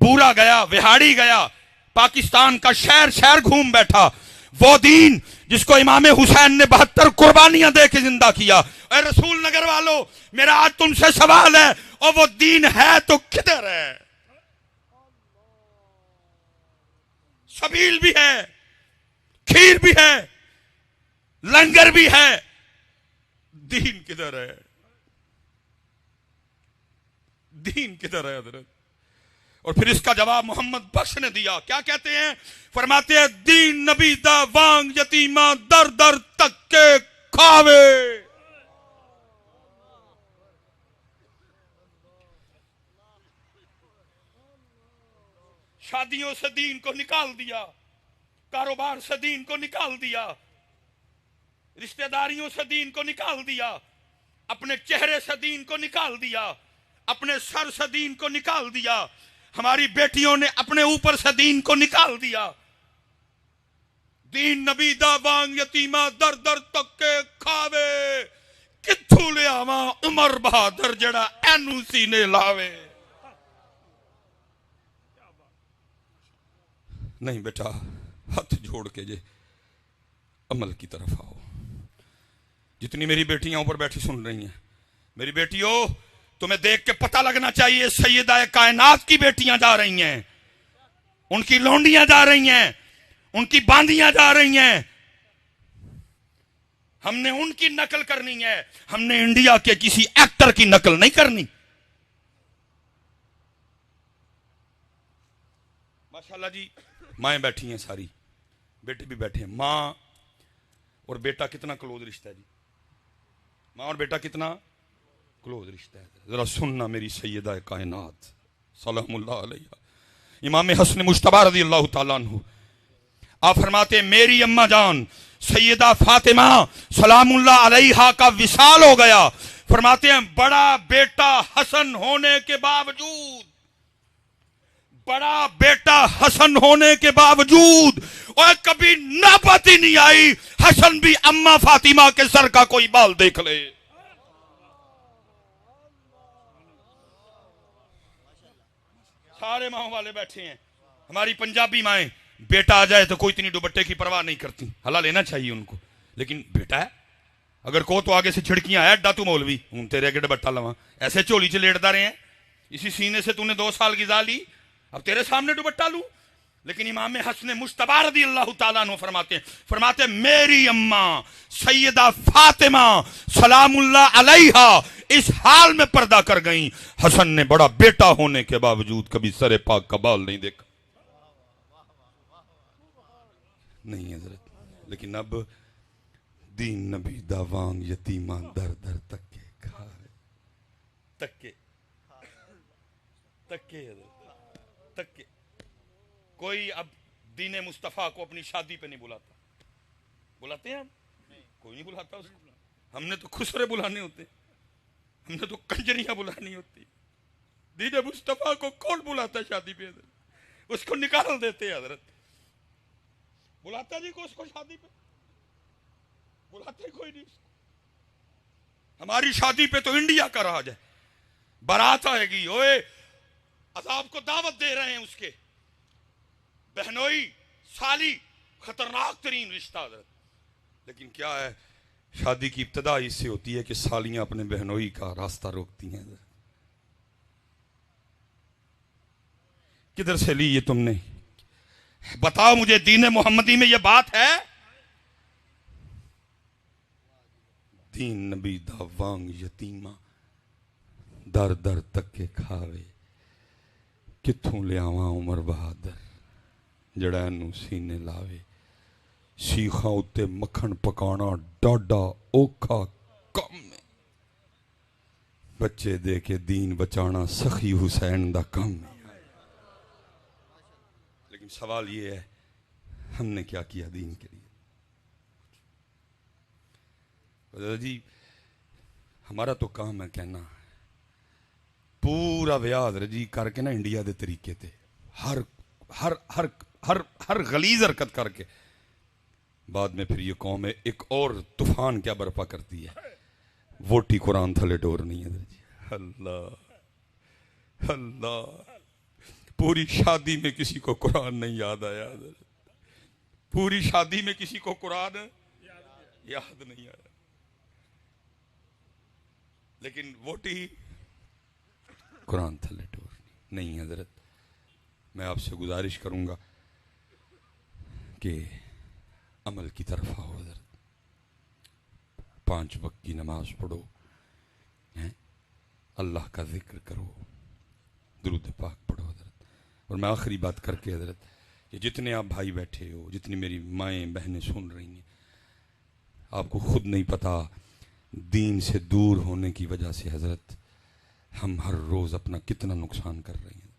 बूरा गया, विहाड़ी गया, पाकिस्तान का शहर शहर घूम बैठा। वो दीन जिसको इमाम हुसैन ने 72 कुर्बानियां दे के जिंदा किया। और रसूल नगर वालों, मेरा आज तुमसे सवाल है, और वो दीन है तो किधर है? सबील भी है, खीर भी है, लंगर भी है, दीन किधर है? दीन किधर है हजरत? और फिर इसका जवाब मोहम्मद बख्श ने दिया। क्या कहते हैं? फरमाते हैं, दीन नबी दा वांग यतीमा दर दर तक के खावे। शादियों से दीन को निकाल दिया, कारोबार से दीन को निकाल दिया, रिश्तेदारियों से दीन को निकाल दिया, अपने चेहरे से दीन को निकाल दिया, अपने सर से दीन को निकाल दिया। हमारी बेटियों ने अपने ऊपर से दीन को निकाल दिया। दीन नबी दा वांग यतीमा दर दर तक के खावे, किथू ले आवा उमर बहादुर जड़ा एनू सीने लावे। नहीं बेटा, हाथ जोड़ के जे अमल की तरफ आओ। जितनी मेरी बेटियां ऊपर बैठी सुन रही हैं, मेरी बेटियों, तुम्हें देख के पता लगना चाहिए सैयदा कायनात की बेटियां जा रही हैं, उनकी लौंडियां जा रही हैं, उनकी बांदियां जा रही हैं। हमने उनकी नकल करनी है, हमने इंडिया के किसी एक्टर की नकल नहीं करनी। माशाल्लाह जी, माएँ बैठी हैं सारी, बेटे भी बैठे हैं। माँ और बेटा कितना क्लोज रिश्ता है जी, माँ और बेटा कितना क्लोज रिश्ता है। जरा सुनना मेरी सैयदा कायनात सलामुल्लाह अलैहा, इमाम हसन मुश्तबा रज़ी अल्लाह ताला अन्हु, आप फरमाते, मेरी अम्मा जान सैयदा फातिमा सलामुल्लाह अलैहा का विसाल हो गया। फरमाते हैं, बड़ा बेटा हसन होने के बावजूद, बड़ा बेटा हसन होने के बावजूद, और कभी नौबत ही नहीं आई हसन भी अम्मा फातिमा के सर का कोई बाल देख ले। सारे माओ वाले बैठे हैं। हमारी पंजाबी माएँ बेटा आ जाए तो कोई इतनी दुपट्टे की परवाह नहीं करती, हला लेना चाहिए उनको, लेकिन बेटा है अगर को तो आगे से छिड़कियां आया अड्डा तू मौलवी हूं तेरे अगे दुपट्टा लवा, ऐसे झोली च लेटता रहे हैं, इसी सीने से तूने 2 साल गिजा ली, अब तेरे सामने दुपट्टा लूं। लेकिन इमाम हसन मुश्तबा रज़ी अल्लाह तआला अन्हु फरमाते मेरी अम्मा सैयदा फातिमा सलामुल्लाह अलैहा इस हाल में पर्दा कर गई, हसन ने बड़ा बेटा होने के बावजूद कभी सरे पाक का बाल नहीं देखा। नहीं हजरत, लेकिन अब दीन नबी दावांग यतीमा दर दर तक्के खावे, तक्के तक्के तक्के। कोई अब दीन मुस्तफ़ा को अपनी शादी पे नहीं बुलाता, बुलाते हैं हम? कोई नहीं बुलाता उसको। हमने तो खुसरे बुलाने होते, हमने तो कंजरियां बुलानी होती। दीन मुस्तफ़ा को कौन बुलाता है शादी पे? उसको निकाल देते हैं हजरत। बुलाता जी को उसको शादी पे? बुलाते कोई नहीं उसको। हमारी शादी पे तो इंडिया का राज है, बारात आएगी, ओए अजाब को दावत दे रहे हैं उसके, बहनोई साली खतरनाक तरीन रिश्ता हजरत। लेकिन क्या है, शादी की इब्तिदा इससे होती है कि सालियां अपने बहनोई का रास्ता रोकती हैं। किधर से ली ये तुमने? बताओ मुझे, दीन मोहम्मदी में ये बात है? दीन नबी दा वांग यतीमा दर दर तक के खावे, किथों लियावा उमर बहादुर जड़ा इनू सीने लावे। सीखा उत्ते मक्खन पकाना डाडा औखा कम है, बच्चे दे के दीन बचाना सखी हुसैन दा कम है। लेकिन सवाल ये है, हमने क्या किया दीन के लिए? जी हमारा तो काम है कहना, पूरा ब्याह जी करके ना इंडिया के तरीके ते हर हर हर हर हर गलीज हरकत करके बाद में फिर ये कौम है एक और तूफान क्या बर्पा करती है, वोटी कुरान थले डोर नहीं है जी। अल्लाह अल्लाह, पूरी शादी में किसी को कुरान नहीं याद आया, पूरी शादी में किसी को कुरान याद नहीं आया, लेकिन वोटी कुरान थले डोर नहीं। हजरत मैं आपसे गुजारिश करूंगा कि अमल की तरफ आओ हजरत, 5 वक्त की नमाज पढ़ो, हैं अल्लाह का जिक्र करो, दुरूद पाक पढ़ो हजरत। और मैं आखिरी बात करके हजरत, कि जितने आप भाई बैठे हो, जितनी मेरी माएँ बहनें सुन रही हैं, आपको खुद नहीं पता दीन से दूर होने की वजह से हजरत हम हर रोज अपना कितना नुकसान कर रहे हैं।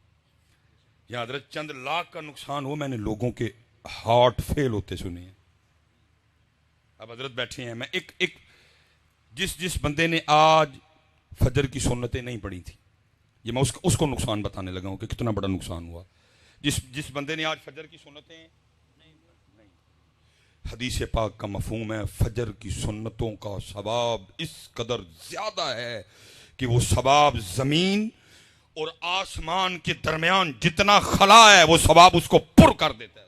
या हजरत चंद लाख का नुकसान हो, मैंने लोगों के हार्ट फेल होते सुने हैं। अब हजरत बैठे हैं, मैं एक जिस बंदे ने आज फजर की सुन्नतें नहीं पढ़ी थी, ये मैं उसको नुकसान बताने लगा हूं कि कितना बड़ा नुकसान हुआ। जिस बंदे ने आज फजर की सुन्नतें नहीं, हदीस पाक का मफहूम है, फजर की सुन्नतों का सवाब इस कदर ज्यादा है कि वो सवाब जमीन और आसमान के दरमियान जितना खला है वो सवाब उसको पुर कर देता है।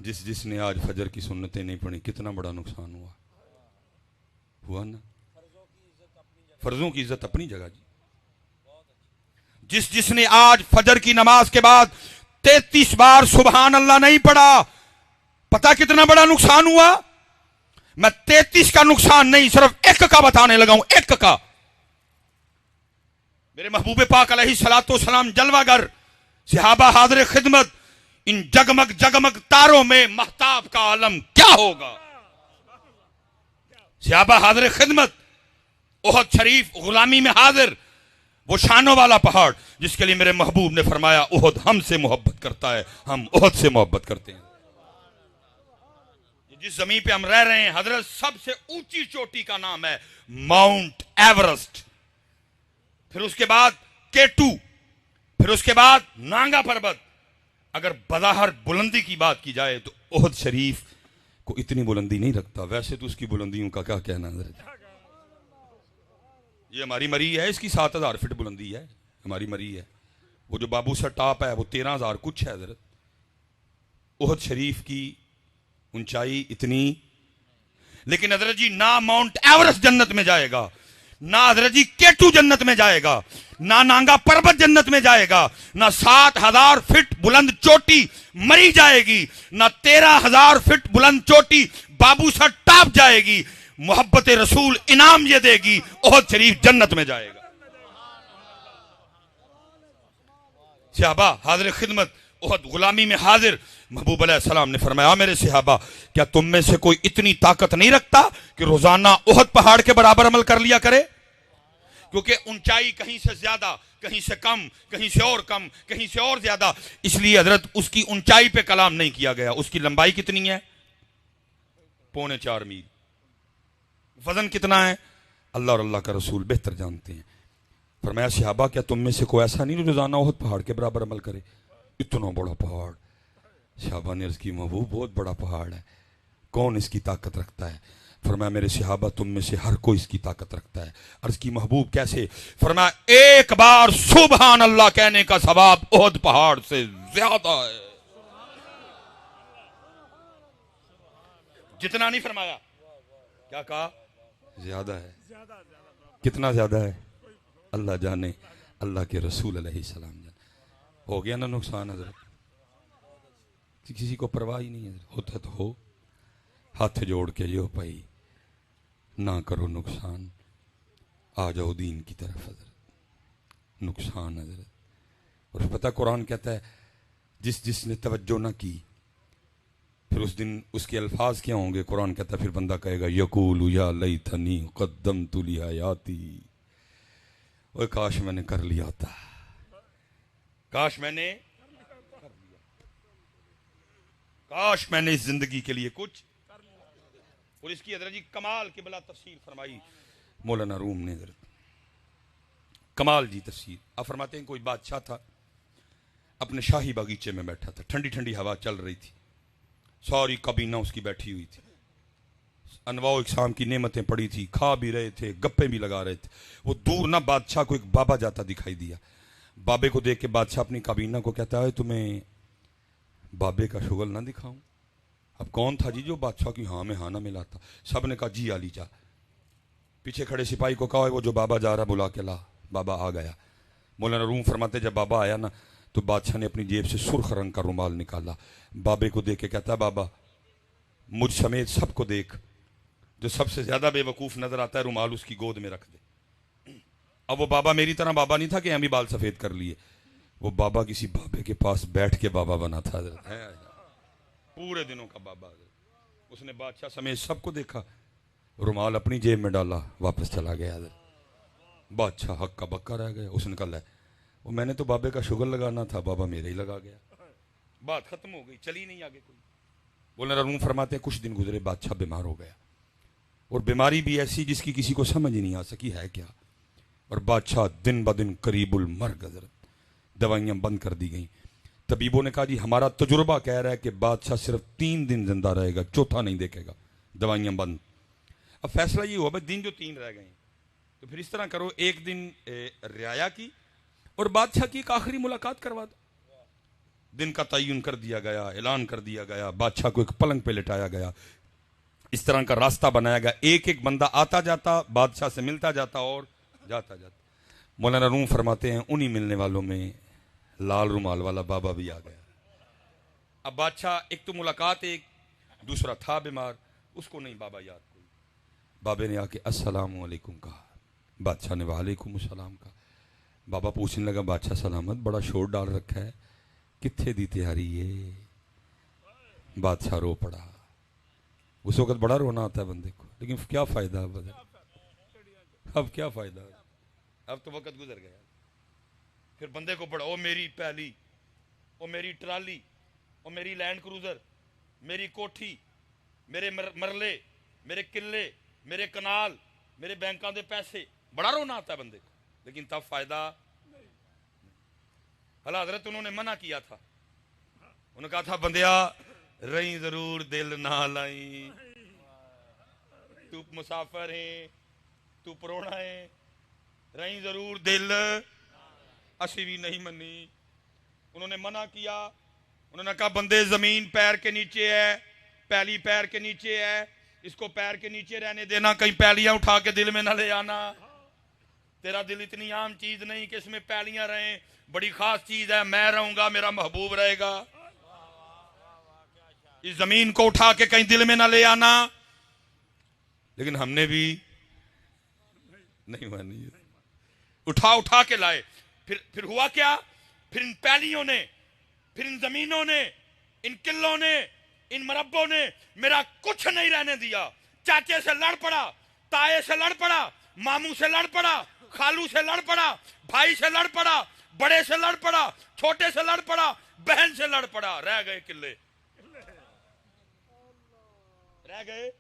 जिसने आज फजर की सुन्नतें नहीं पढ़ी, कितना बड़ा नुकसान हुआ ना। फर्जों की इज्जत अपनी जगह जी। जिसने आज फजर की नमाज के बाद 33 बार सुबहान अल्लाह नहीं पढ़ा, पता कितना बड़ा नुकसान हुआ? मैं 33 का नुकसान नहीं, सिर्फ एक का बताने लगा हूं, एक का। मेरे महबूब पाक अलैहिस्सलातु वस्सलाम जलवागर, सहाबा हाज़िर खिदमत, इन जगमग जगमग तारों में महताब का आलम क्या होगा? सहाबा हाज़िर खिदमत, ओहद शरीफ गुलामी में हाजिर, वो शानों वाला पहाड़ जिसके लिए मेरे महबूब ने फरमाया ओहद हमसे मोहब्बत करता है, हम ओहद से मोहब्बत करते हैं। जिस जमीन पे हम रह रहे हैं हजरत, सबसे ऊंची चोटी का नाम है माउंट एवरेस्ट, फिर उसके बाद K2, फिर उसके बाद नांगा पर्वत। अगर बज़ाहिर बुलंदी की बात की जाए तो ओहद शरीफ को इतनी बुलंदी नहीं रखता, वैसे तो उसकी बुलंदियों का क्या कहना है। ये हमारी मरी है, इसकी 7,000 फीट बुलंदी है, हमारी मरी है। वो जो बाबू सर टॉप है वो 13,000 कुछ है हजरत। ओहद शरीफ की ऊंचाई इतनी, लेकिन हजरत जी ना माउंट एवरेस्ट जन्नत में जाएगा, ना हजरत जी केटू जन्नत में जाएगा, ना नांगा पर्वत जन्नत में जाएगा, ना 7,000 फीट बुलंद चोटी मरी जाएगी, ना 13,000 फीट बुलंद चोटी बाबू सर टॉप जाएगी। मोहब्बत रसूल इनाम ये देगी, ओहद शरीफ जन्नत में जाएगा। सहाबा हाजिर खिदमत, ओहद गुलामी में हाजिर। महबूब अलैहिस्सलाम ने फरमाया, मेरे सहाबा क्या तुम में से कोई इतनी ताकत नहीं रखता कि रोजाना ओहद पहाड़ के बराबर अमल कर लिया करे? क्योंकि ऊंचाई कहीं से ज्यादा, कहीं से कम, कहीं से और कम, कहीं से और ज्यादा, इसलिए हजरत उसकी ऊंचाई पे कलाम नहीं किया गया। उसकी लंबाई कितनी है? 4.25 मील। वजन कितना है? अल्लाह और अल्लाह का रसूल बेहतर जानते हैं। फरमाया, सहाबा क्या तुम में से कोई ऐसा नहीं रोजाना ओहद पहाड़ के बराबर अमल करे? इतना बड़ा पहाड़। सहाबा ने अर्ज की, महबूब बहुत बड़ा पहाड़ है, कौन इसकी ताकत रखता है? फरमाया, मेरे सहाबा तुम में से हर कोई इसकी ताकत रखता है। अर्ज की, महबूब कैसे? फरमाया, एक बार सुबहान अल्लाह कहने का सवाब ओहद पहाड़ से ज्यादा है। जितना नहीं फरमाया, क्या कहा? ज्यादा है। कितना ज्यादा है अल्लाह जाने, अल्लाह के रसूल अलैहिस्सलाम जाने। हो गया ना नुकसान हजरत? किसी को परवाह ही नहीं है, होता तो हो। हाथ जोड़ के यो भाई ना करो नुकसान, आ जाओ दीन की तरफ हजरत। नुकसान हजरत। और पता कुरान कहता है, जिसने तवज्जो ना की फिर उस दिन उसके अल्फाज क्या होंगे? कुरान कहता है फिर बंदा कहेगा, यकूलु या लैतनी क़द्दमतु ली हयाती, ओए काश मैंने कर लिया था, काश मैंने कर लिया, काश मैंने इस जिंदगी के लिए कुछ। और इसकी हजरत जी कमाल की बला तफसीर फरमाई मौलाना रूम ने हजरत, कमाल जी तफसीर। आप फरमाते हैं, कोई बादशाह था, अपने शाही बागीचे में बैठा था, ठंडी ठंडी हवा चल रही थी, सारी काबीना उसकी बैठी हुई थी, अनवाओ इकसाम की नेमतें पड़ी थी, खा भी रहे थे, गप्पे भी लगा रहे थे। वो दूर ना बादशाह को एक बाबा जाता दिखाई दिया। बाबे को देख के बादशाह अपनी काबीना को कहता है, तुम्हें बाबे का शुगल ना दिखाऊं? अब कौन था जी जो बादशाह की हाँ में हाँ ना मिलाता? सब ने कहा, जी आली जा। पीछे खड़े सिपाही को कहा, वो जो बाबा जा रहा बुला के ला। बाबा आ गया। मौलाना रूम फरमाते, जब बाबा आया ना तो बादशाह ने अपनी जेब से सुर्ख रंग का रुमाल निकाला, बाबे को देख के कहता, बाबा मुझ समेत सबको देख, जो सबसे ज्यादा बेवकूफ नजर आता है रुमाल उसकी गोद में रख दे। अब वो बाबा मेरी तरह बाबा नहीं था कि हम भी बाल सफेद कर लिए, वो बाबा किसी बाबे के पास बैठ के बाबा बना था, पूरे दिनों का बाबा। उसने बादशाह समेत सबको देखा, रुमाल अपनी जेब में डाला, वापस चला गया। बादशाह हक्का बक्का रह गया। उसने कहा, वो मैंने तो बाबे का शुगर लगाना था, बाबा मेरे ही लगा गया। बात खत्म हो गई, चली नहीं आगे कोई। बोलने रूम फरमाते हैं, कुछ दिन गुजरे, बादशाह बीमार हो गया, और बीमारी भी ऐसी जिसकी किसी को समझ ही नहीं आ सकी है क्या। और बादशाह दिन ब दिन करीबुल मर्ग हजरत, दवाइयां बंद कर दी गई। तबीबों ने कहा, जी हमारा तजुर्बा कह रहा है कि बादशाह सिर्फ 3 दिन जिंदा रहेगा, चौथा नहीं देखेगा, दवाइयां बंद। अब फैसला ये हुआ, भाई दिन जो 3 रह गए तो फिर इस तरह करो, एक दिन रियाया की और बादशाह की एक आखिरी मुलाकात करवा दो। दिन का तयन कर दिया गया, ऐलान कर दिया गया, बादशाह को एक पलंग पे लिटाया गया, इस तरह का रास्ता बनाया गया, एक एक बंदा आता जाता, बादशाह से मिलता जाता और जाता जाता। मौलाना रूम फरमाते हैं, उन्हीं मिलने वालों में लाल रुमाल वाला बाबा भी आ गया। अब बादशाह, एक तो मुलाकात, एक दूसरा था बीमार, उसको नहीं बाबा याद कोई। बाबे ने आके अस्सलाम वालेकुम कहा, बादशाह ने वालेकुम सलाम कहा। बाबा पूछने लगा, बादशाह सलामत, बड़ा शोर डाल रखा है, कित्थे दी तैयारी है? बादशाह रो पड़ा। उस वक्त बड़ा रोना आता है बंदे को, लेकिन क्या फायदा अब क्या फायदा, अब तो वक्त गुजर गया। फिर बंदे को बड़ा, ओ मेरी पैली, ओ मेरी ट्राली, ओ मेरी लैंड क्रूजर, मेरी कोठी, मेरे मरले, मेरे किले, मेरे कनाल, मेरे बैंकों के पैसे, बड़ा रोना आता है बंदे को, लेकिन तब फायदा नहीं। हला हजरत उन्होंने मना किया था, उन्होंने कहा था, बंदिया रही जरूर दिल ना लाई, तू मुसाफिर है, तू परोना है, रही जरूर दिल असी भी नहीं मनी। उन्होंने मना किया, उन्होंने कहा बंदे जमीन पैर के नीचे है, पैली पैर के नीचे है, इसको पैर के नीचे रहने देना, कहीं पैलियां उठा के दिल में ना ले आना। तेरा दिल इतनी आम चीज नहीं कि इसमें पैलियां रहें, बड़ी खास चीज है, मैं रहूंगा, मेरा महबूब रहेगा। इस जमीन को उठा के कहीं दिल में ना ले आना। लेकिन हमने भी नहीं मानी, उठा उठा के लाए। फिर हुआ क्या? फिर इन पैलियों ने, फिर इन जमीनों ने, इन किलों ने, इन मरब्बों ने मेरा कुछ नहीं रहने दिया। चाचे से लड़ पड़ा, ताए से लड़ पड़ा, मामू से लड़ पड़ा, खालू से लड़ पड़ा, भाई से लड़ पड़ा, बड़े से लड़ पड़ा, छोटे से लड़ पड़ा, बहन से लड़ पड़ा, रह गए किले, रह गए।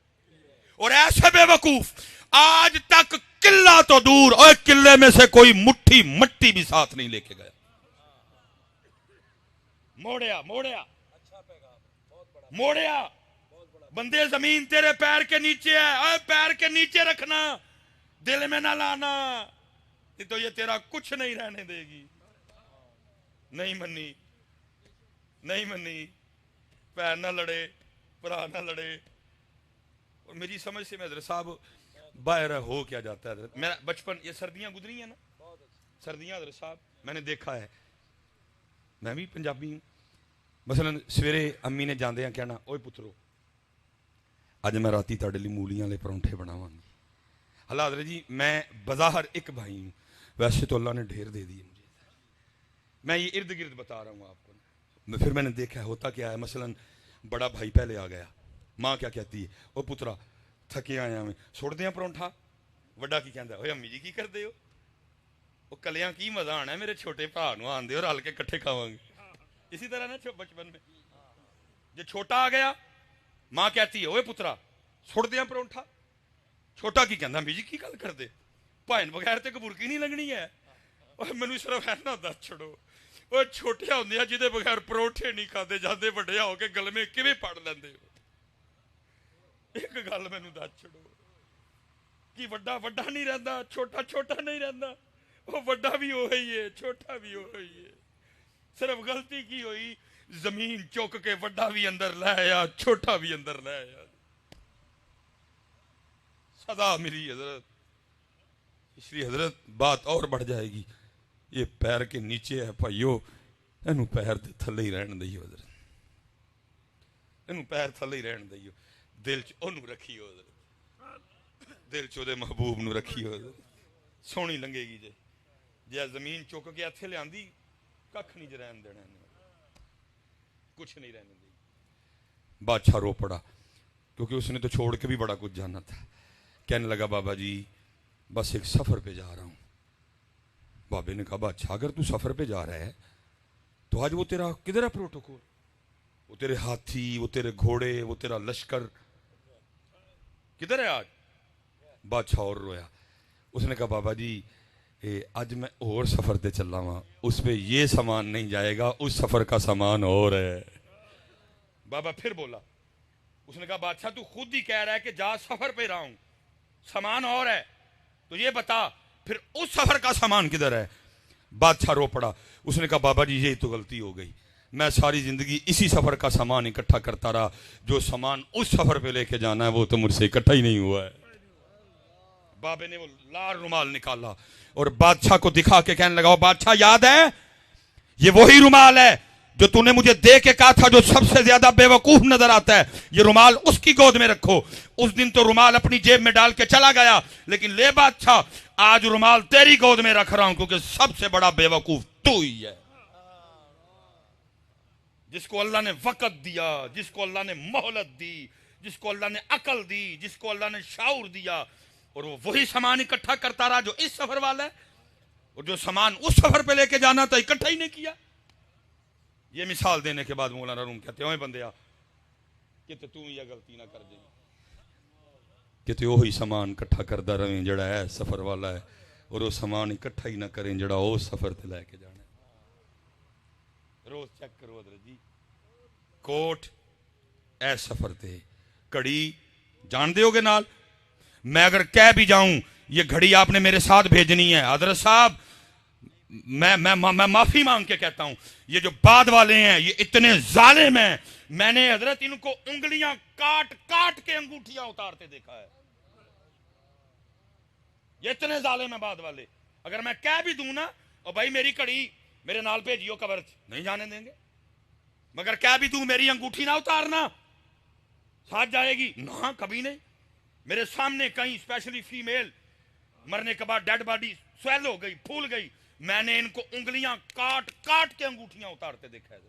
और ऐसे बेवकूफ आज तक किला तो दूर, और किले में से कोई मुट्ठी मट्टी भी साथ नहीं लेके गया। मोड़िया मोड़िया मोड़िया, बंदे जमीन तेरे पैर के नीचे है, और पैर के नीचे रखना, दिल में ना लाना, तो ये तेरा कुछ नहीं रहने देगी। नहीं मनी, नहीं मनी, पैर ना लड़े, भरा ना लड़े। और मेरी समझ से मैं हज़रत साहब बाहर हो क्या जाता है। मेरा बचपन, ये सर्दियां गुजरी है ना, सर्दियां हज़रत साहब मैंने देखा है, मैं भी पंजाबी हूं। मसलन सवेरे अम्मी ने जाते हैं कहना, ओए पुत्रो अज मैं राती तुहाडे लई मूलियां वाले परौंठे बनावांगी। हला हज़रत जी मैं बाजार एक भाई हूं, वैसे तो अल्लाह ने ढेर दे दिए मुझे, मैं ये इर्द गिर्द बता रहा हूँ आपको। फिर मैंने देखा होता क्या है, मसलन बड़ा भाई पहले आ गया, माँ क्या कहती है, ओ पुत्रा थके आया मैं, सुट दियां परौंठा। वड्डा की कहता, ओए अम्मी जी की करदे हो, वो कलियां की मजा आना है, मेरे छोटे भरा नूं आंदे हो, रल के इकट्ठे खावांगे। इसी तरह ना बचपन में जो छोटा आ गया, माँ कहती है, ओए पुत्रा सुट दियां परौंठा। छोटा की कहता, अम्मी जी की गल करदे, भाइन बगैर तो कबूरकी नहीं लगनी है। और मैनू सिर्फ है ना दस छड़ो, वो छोटिया होंदियां जिदे बगैर परोठे नहीं खाते जाते, वड्डिया होके गलमे किवें पड़ लैंदे हो। एक गल मैनू दस छड़ो कि वड्डा वड्डा नहीं रहता, छोटा छोटा नहीं रहता, वो वड्डा भी वो ही है, छोटा भी वो ही है। सिर्फ गलती की हुई, जमीन चुक के वड्डा भी अंदर ले आया, छोटा भी अंदर ले आया। सदा मिली हजरत, इसलिए हजरत बात और बढ़ जाएगी। ये पैर के नीचे है भाइयों, इनू पैर के थले ही रहन दईओ हजरत, इनू पैर थले ही रहन दईओ। दिल च ओनू रखियो हजरत, दिल च ओदे महबूब नू रखियो हजरत, सोहनी लंघेगी। जे जे जमीन चुक के इत्थे लियांदी, कख नहीं रहन देना, कुछ नहीं रहने देगी। बादशाह रो पड़ा, क्योंकि उसने तो छोड़ के भी बड़ा कुछ जाना था। कहने लगा, बाबा जी बस एक सफर पे जा रहा हूं। बाबे ने कहा, बादशाह अगर तू सफर पे जा रहा है तो आज वो तेरा किधर है प्रोटोकॉल, वो तेरे हाथी, वो तेरे घोड़े, वो तेरा लश्कर किधर है आज? बादशाह और रोया। उसने कहा, बाबा जी आज मैं और सफर पे चल रहा हूं, उस पे ये सामान नहीं जाएगा, उस सफर का सामान और है। बाबा फिर बोला, उसने कहा, बादशाह तू खुद ही कह रहा है कि जा सफर पे रहा हूं, सामान और है, तो ये बता फिर उस सफर का सामान किधर है? बादशाह रो पड़ा। उसने कहा, बाबा जी ये तो गलती हो गई, मैं सारी जिंदगी इसी सफर का सामान इकट्ठा करता रहा, जो सामान उस सफर पे लेके जाना है वो तो मुझसे इकट्ठा ही नहीं हुआ है। बाबे ने वो लाल रुमाल निकाला और बादशाह को दिखा के कहने लगा, बादशाह याद है ये वही रुमाल है जो तूने मुझे दे के कहा था जो सबसे ज्यादा बेवकूफ नजर आता है, ये रुमाल उसकी गोद में रखो। उस दिन तो रुमाल अपनी जेब में डाल के चला गया, लेकिन ले बादशाह आज रुमाल तेरी गोद में रख रहा हूं, क्योंकि सबसे बड़ा बेवकूफ तू ही है। जिसको अल्लाह ने वक़्त दिया, जिसको अल्लाह ने मोहलत दी, जिसको अल्लाह ने अकल दी, जिसको अल्लाह ने शाऊर दिया, और वो वही सामान इकट्ठा करता रहा जो इस सफर वाला है, और जो सामान उस सफर पे लेके जाना था इकट्ठा ही नहीं किया। ये मिसाल देने के बाद मौलाना रूम कहते हैं, बंदिया कि तू यह गलती ना कर दे, कि वही सामान इकट्ठा करता रहे जड़ा है सफर वाला है, और वो सामान इकट्ठा ही ना करें जड़ा वो सफर ते लैके जाना। रोज चेक करो अदर जी, कोट ए सफर ते घड़ी जान दोगे नाल, मैं अगर कह भी जाऊं ये घड़ी आपने मेरे साथ भेजनी है। हजरत साहब मैं माफी मांग के कहता हूं, ये जो बाद वाले हैं ये इतने जालिम हैं, मैंने हजरत इनको उंगलियां काट काट के अंगूठियां उतारते देखा है। ये इतने जालिम हैं बाद वाले। अगर मैं कह भी दूं ना, और भाई मेरी घड़ी मेरे नाल भेजियो कब्र नहीं जाने देंगे, मगर कह भी दूं मेरी अंगूठी ना उतारना, साथ जाएगी ना, कभी नहीं। मेरे सामने कहीं स्पेशली फीमेल मरने के बाद डेड बॉडी स्वेल हो गई, फूल गई, मैंने इनको उंगलियां काट काट के अंगूठियां उतारते देखा है।